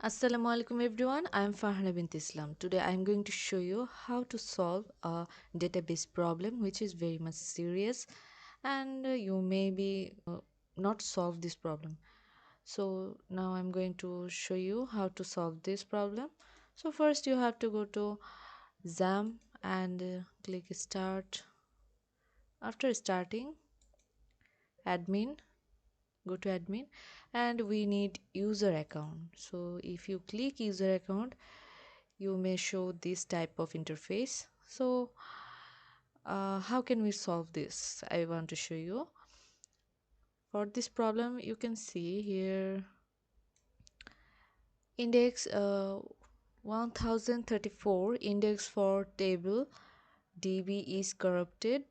Assalamu alaikum everyone. I am Farhana bint Islam. Today I am going to show you how to solve a database problem which is very much serious, and you may be not solve this problem. So now I'm going to show you how to solve this problem. So first you have to go to Xampp and click start. After starting, admin, go to admin, and we need user account. So if you click user account, you may show this type of interface. So how can we solve this? I want to show you. For this problem, you can see here index 1034, index for table db is corrupted.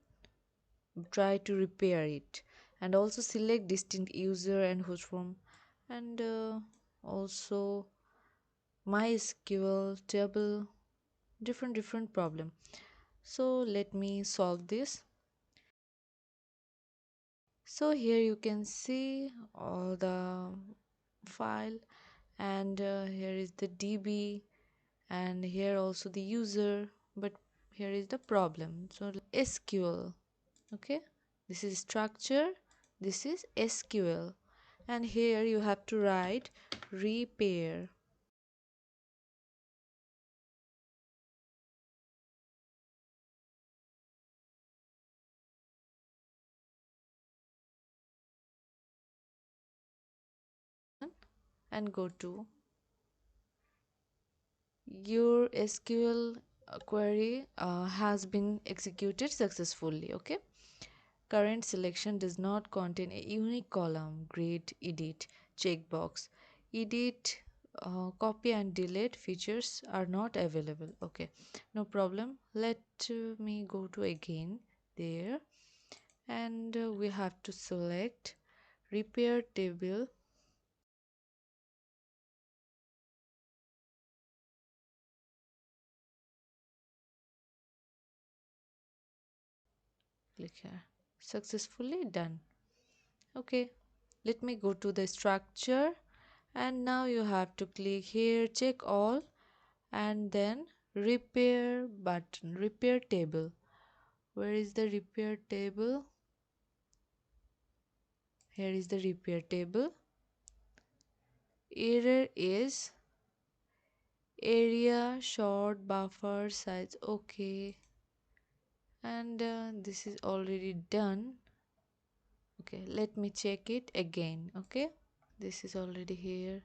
Try to repair it, and also select distinct user and host from, and also MySqL table, different problem. So let me solve this. So here you can see all the file, and here is the db, and here also the user, but here is the problem. So SQL, okay, this is structure, this is SQL, and here you have to write repair. And go to your SQL query has been executed successfully. Okay, current selection does not contain a unique column. Grade edit checkbox. Edit copy and delete features are not available. Okay, no problem. Let me go to again there, and we have to select repair table. Click here. Successfully done. Okay, let me go to the structure, and now you have to click here check all, and then repair button, repair table. Where is the repair table? Here is the repair table. Error is area short buffer size. Okay, and this is already done. Okay, let me check it again. Okay, this is already here,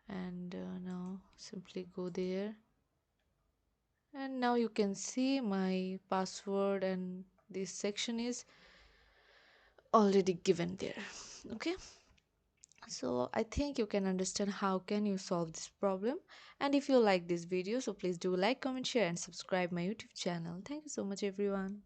and now simply go there, and now you can see my password, and this section is already given there. Okay, so I think you can understand how can you solve this problem. And if you like this video, so please do like, comment, share and subscribe my YouTube channel. Thank you so much everyone.